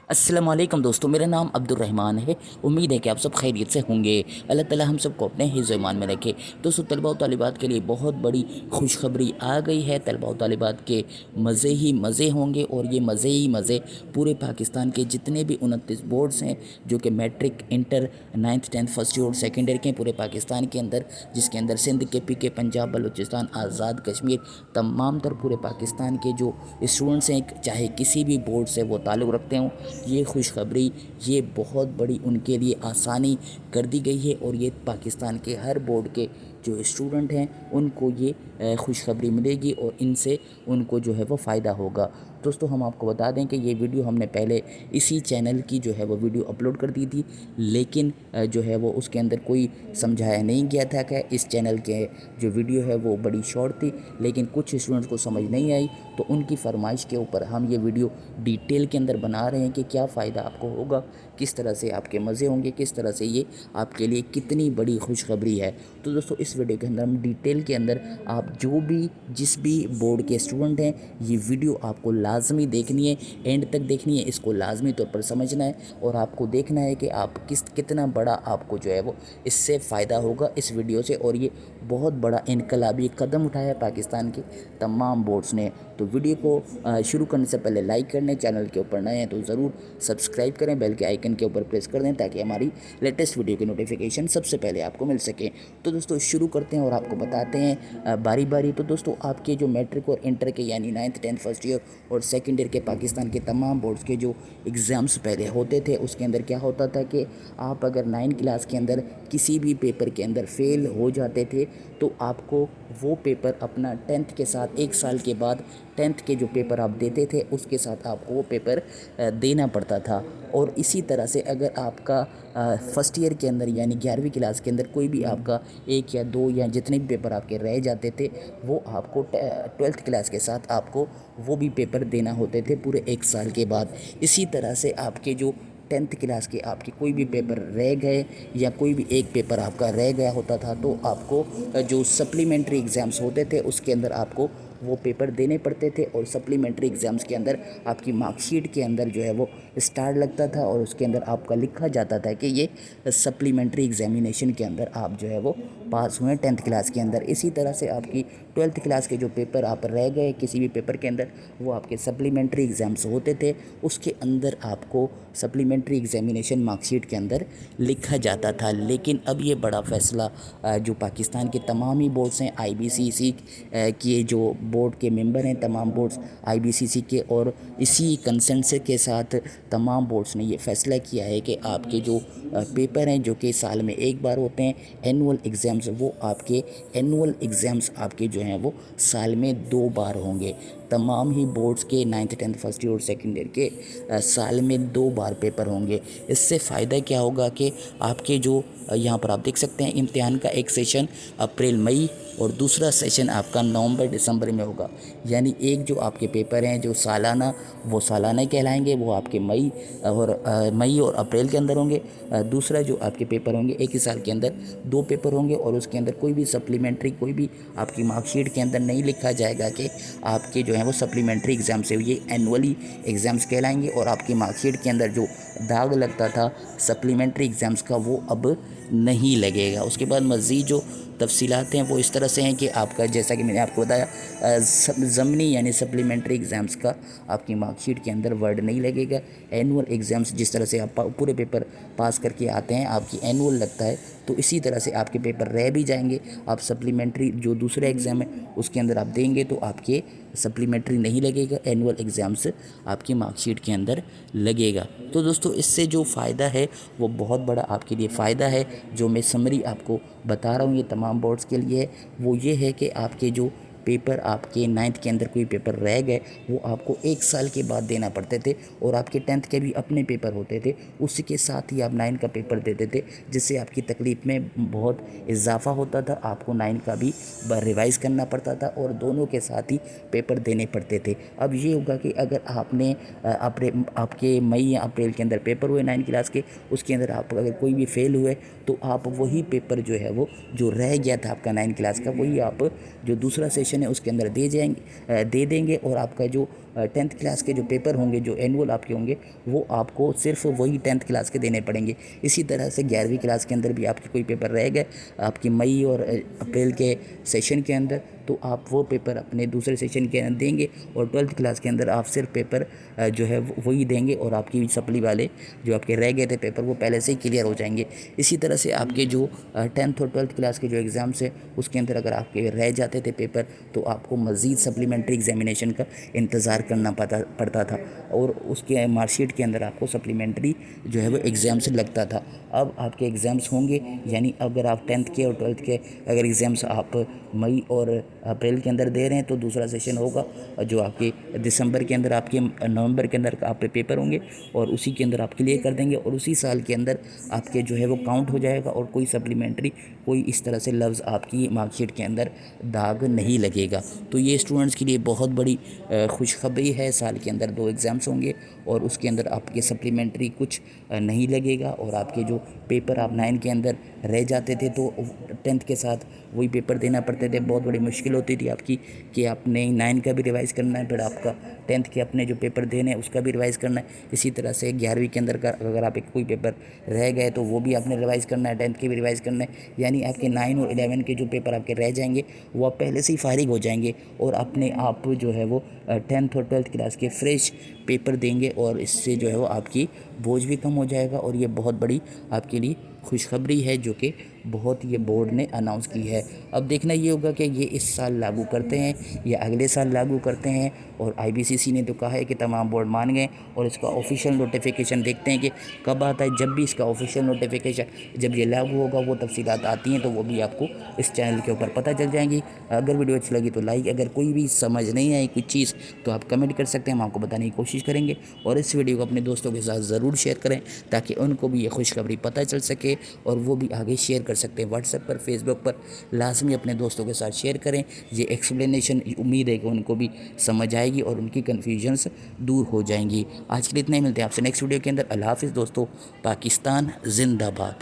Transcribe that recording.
अस्सलाम वालेकुम दोस्तों, मेरा नाम अब्दुर्रहमान है। उम्मीद है कि आप सब खैरियत से होंगे। अल्लाह ताला हम सबको अपने हिज़्ज़ ईमान में रखे। दोस्तों, तलबा और तालिबात के लिए बहुत बड़ी खुशखबरी आ गई है। तलबा और तालिबात के मज़े ही मज़े होंगे और ये मज़े ही मज़े पूरे पाकिस्तान के जितने भी 29 बोर्ड्स हैं, जो कि matric, inter, 9th 10th first year और सेकेंड ईयर के पूरे पाकिस्तान के अंदर, जिसके अंदर सिंध, KPK, पंजाब, बलूचिस्तान, आज़ाद कश्मीर, तमाम तर पूरे पाकिस्तान के जो स्टूडेंट्स हैं, चाहे किसी भी बोर्ड से वो ताल्लुक़ रखते हों, ये खुशखबरी, ये बहुत बड़ी उनके लिए आसानी कर दी गई है। और ये पाकिस्तान के हर बोर्ड के जो स्टूडेंट हैं उनको ये खुशखबरी मिलेगी और इनसे उनको जो है वो फ़ायदा होगा। दोस्तों, हम आपको बता दें कि ये वीडियो हमने पहले इसी चैनल की जो है वो वीडियो अपलोड कर दी थी, लेकिन जो है वो उसके अंदर कोई समझाया नहीं गया था कि इस चैनल के जो वीडियो है वो बड़ी शॉर्ट थी, लेकिन कुछ स्टूडेंट्स को समझ नहीं आई, तो उनकी फरमाइश के ऊपर हम ये वीडियो डिटेल के अंदर बना रहे हैं कि क्या फ़ायदा आपको होगा, किस तरह से आपके मज़े होंगे, किस तरह से ये आपके लिए कितनी बड़ी खुशखबरी है। तो दोस्तों, इस वीडियो के अंदर हम डिटेल के अंदर आप जो भी जिस भी बोर्ड के स्टूडेंट हैं, ये वीडियो आपको लाजमी देखनी है, एंड तक देखनी है, इसको लाजमी तौर पर समझना है और आपको देखना है कि आप कितना बड़ा आपको जो है वो इससे फ़ायदा होगा इस वीडियो से। और ये बहुत बड़ा इनकलाबी कदम उठाया पाकिस्तान के तमाम बोर्ड्स ने। तो वीडियो को शुरू करने से पहले लाइक करने, चैनल के ऊपर नए हैं तो ज़रूर सब्सक्राइब करें, बेल के आइकन के ऊपर प्रेस कर दें ताकि हमारी लेटेस्ट वीडियो की नोटिफिकेशन सबसे पहले आपको मिल सके। तो दोस्तों, शुरू करते हैं और आपको बताते हैं बारी बारी। तो दोस्तों, आपके जो मैट्रिक और इंटर के यानी 9th 10th फर्स्ट ईयर और सेकेंड ईयर के पाकिस्तान के तमाम बोर्ड्स के जो एग्ज़ाम्स पहले होते थे, उसके अंदर क्या होता था कि आप अगर 9 क्लास के अंदर किसी भी पेपर के अंदर फेल हो जाते थे तो आपको वो पेपर अपना 10th के साथ 1 साल के बाद 10th के जो पेपर आप देते थे उसके साथ आपको वो पेपर देना पड़ता था। और इसी तरह से अगर आपका फर्स्ट ईयर के अंदर यानी 11वीं क्लास के अंदर कोई भी आपका 1 या 2 या जितने भी पेपर आपके रह जाते थे, वो आपको 12th क्लास के साथ आपको वो भी पेपर देना होते थे पूरे 1 साल के बाद। इसी तरह से आपके जो 10th क्लास के आपके कोई भी पेपर रह गए या कोई भी एक पेपर आपका रह गया होता था, तो आपको जो सप्लीमेंट्री एग्ज़ाम्स होते थे उसके अंदर आपको वो पेपर देने पड़ते थे। और सप्लीमेंट्री एग्ज़ाम्स के अंदर आपकी मार्कशीट के अंदर जो है वो स्टार लगता था और उसके अंदर आपका लिखा जाता था कि ये सप्लीमेंट्री एग्ज़ामिनेशन के अंदर आप जो है वो पास हुए 10th क्लास के अंदर। इसी तरह से आपकी 12th क्लास के जो पेपर आप रह गए किसी भी पेपर के अंदर, वो आपके सप्लीमेंट्री एग्ज़ाम्स होते थे, उसके अंदर आपको सप्लीमेंट्री एग्ज़ामिनेशन मार्कशीट के अंदर लिखा जाता था। लेकिन अब ये बड़ा फ़ैसला जो पाकिस्तान के तमाम ही बोर्ड्स हैं, IBCC के जो बोर्ड के मेंबर हैं, तमाम बोर्ड्स IBCC के, और इसी कंसेंसस के साथ तमाम बोर्ड्स ने ये फ़ैसला किया है कि आपके जो पेपर हैं जो कि साल में एक बार होते हैं, एनुअल एग्ज़ाम्स, वो आपके एनुअल एग्ज़ाम्स आपके जो हैं वो साल में 2 बार होंगे। तमाम ही बोर्ड्स के 9th 10th फर्स्ट ईयर और सेकेंड ईयर के साल में 2 बार पेपर होंगे। इससे फ़ायदा क्या होगा कि आपके जो यहाँ पर आप देख सकते हैं इम्तिहान का एक सेशन अप्रैल मई और दूसरा सेशन आपका नवंबर दिसंबर में होगा। यानी एक जो आपके पेपर हैं जो सालाना, वो सालाना कहलाएंगे, वो आपके मई और अप्रैल के अंदर होंगे। दूसरा जो आपके पेपर होंगे एक ही साल के अंदर 2 पेपर होंगे और उसके अंदर कोई भी सप्लीमेंट्री, कोई भी आपकी मार्कशीट के अंदर नहीं लिखा जाएगा कि आपके जो हैं वो सप्लीमेंट्री एग्ज़ाम से, ये एनुअली एग्ज़ाम्स कहलाएंगे। और आपकी मार्कशीट के अंदर जो दाग लगता था सप्लीमेंट्री एग्ज़ाम्स का, वो अब नहीं लगेगा। उसके बाद मज़ीद जो तफसीलात हैं वो इस तरह से हैं कि आपका, जैसा कि मैंने आपको बताया, ज़मनी यानी सप्लीमेंट्री एग्ज़ाम्स का आपकी मार्कशीट के अंदर वर्ड नहीं लगेगा। एनुअल एग्ज़ाम्स जिस तरह से आप पूरे पेपर पास करके आते हैं, आपकी एनुअल लगता है, तो इसी तरह से आपके पेपर रह भी जाएंगे। आप सप्लीमेंट्री जो दूसरा एग्ज़ाम है उसके अंदर आप देंगे तो आपके सप्लीमेंट्री नहीं लगेगा, एनुअल एग्ज़ाम्स आपकी मार्कशीट के अंदर लगेगा। तो दोस्तों, इससे जो फ़ायदा है वो बहुत बड़ा आपके लिए फ़ायदा है। जो मैं समरी आपको बता रहा हूँ ये तमाम बोर्ड्स के लिए है, वो ये है कि आपके जो पेपर आपके 9th के अंदर कोई पेपर रह गए, वो आपको 1 साल के बाद देना पड़ते थे। और आपके 10th के भी अपने पेपर होते थे, उसी के साथ ही आप 9 का पेपर देते थे, जिससे आपकी तकलीफ़ में बहुत इजाफ़ा होता था। आपको 9 का भी रिवाइज़ करना पड़ता था और दोनों के साथ ही पेपर देने पड़ते थे। अब ये होगा कि अगर आपने आपके मई या अप्रैल के अंदर पेपर हुए 9 क्लास के, उसके अंदर आप अगर कोई भी फ़ेल हुए तो आप वही पेपर जो है वो जो रह गया था आपका 9 क्लास का, वही आप जो दूसरा सेशन एग्जामिनेशन है उसके अंदर दे देंगे और आपका जो 10th क्लास के जो पेपर होंगे, जो एनुअल आपके होंगे, वो आपको सिर्फ वही 10th क्लास के देने पड़ेंगे। इसी तरह से 11वीं क्लास के अंदर भी आपके कोई पेपर रह गए आपकी मई और अप्रैल के सेशन के अंदर, तो आप वो पेपर अपने दूसरे सेशन के अंदर देंगे और 12th क्लास के अंदर आप सिर्फ पेपर जो है वही देंगे और आपकी सप्ली वाले जो आपके रह गए थे पेपर वो पहले से ही क्लियर हो जाएंगे। इसी तरह से आपके जो 10th और 12th क्लास के जो एग्ज़ाम्स है उसके अंदर अगर आपके रह जाते थे पेपर तो आपको मज़ीद सप्लीमेंट्री एग्जामिनेशन का इंतज़ार करना पड़ता था और उसके मार्कशीट के अंदर आपको सप्लीमेंट्री जो है वो एग्ज़ाम्स लगता था। अब आपके एग्ज़ाम्स होंगे, यानी अगर आप 10th के और 12th के अगर एग्ज़ाम्स आप मई और अप्रैल के अंदर दे रहे हैं तो दूसरा सेशन होगा जो आपके दिसंबर के अंदर, आपके नवंबर के अंदर आप पेपर होंगे और उसी के अंदर आप क्लियर कर देंगे और उसी साल के अंदर आपके जो है वो काउंट हो जाएगा और कोई सप्लीमेंट्री कोई इस तरह से लफ्ज़ आपकी मार्कशीट के अंदर दाग नहीं लगेगा। तो ये स्टूडेंट्स के लिए बहुत बड़ी खुशखबरी है। साल के अंदर 2 एग्ज़ाम्स होंगे और उसके अंदर आपके सप्लीमेंट्री कुछ नहीं लगेगा और आपके जो पेपर आप 9 के अंदर रह जाते थे तो 10th के साथ वही पेपर देना पड़ते थे। बहुत बड़ी मुश्किल होती थी आपकी कि आपने 9 का भी रिवाइज़ करना है, फिर आपका 10th के अपने जो पेपर देने हैं उसका भी रिवाइज़ करना है। इसी तरह से 11वीं के अंदर का अगर आप कोई पेपर रह गए तो वो भी आपने रिवाइज़ करना है, 10th के भी रिवाइज़ करना है। यानी आपके 9 और 11 के जो पेपर आपके रह जाएंगे वो आप पहले से ही फारिग हो जाएंगे और अपने आप जो है वो 10th और 12th क्लास के फ्रेश पेपर देंगे और इससे जो है वो आपकी बोझ भी कम हो जाएगा और ये बहुत बड़ी आपके लिए खुशखबरी है जो कि बहुत ये बोर्ड ने अनाउंस की है। अब देखना ये होगा कि ये इस साल लागू करते हैं या अगले साल लागू करते हैं और IBCC ने तो कहा है कि तमाम बोर्ड मान गए और इसका ऑफिशियल नोटिफिकेशन देखते हैं कि कब आता है। जब भी इसका ऑफिशियल नोटिफिकेशन जब ये लागू होगा वो तफसीलात आती हैं तो वो भी आपको इस चैनल के ऊपर पता चल जाएंगी। अगर वीडियो अच्छी लगी तो लाइक, अगर कोई भी समझ नहीं आई कुछ चीज़ तो आप कमेंट कर सकते हैं, हम आपको बताने की कोशिश करेंगे और इस वीडियो को अपने दोस्तों के साथ ज़रूर शेयर करें ताकि उनको भी ये खुशखबरी पता चल सके और वो भी आगे शेयर कर सकते हैं। व्हाट्सएप पर, फेसबुक पर लाजमी अपने दोस्तों के साथ शेयर करें। ये एक्सप्लेनेशन उम्मीद है कि उनको भी समझ आएगी और उनकी कन्फ्यूजन्स दूर हो जाएंगी। आज के लिए इतना ही, मिलते हैं आपसे नेक्स्ट वीडियो के अंदर। अल्लाह हाफ़िज़ दोस्तों। पाकिस्तान जिंदाबाद।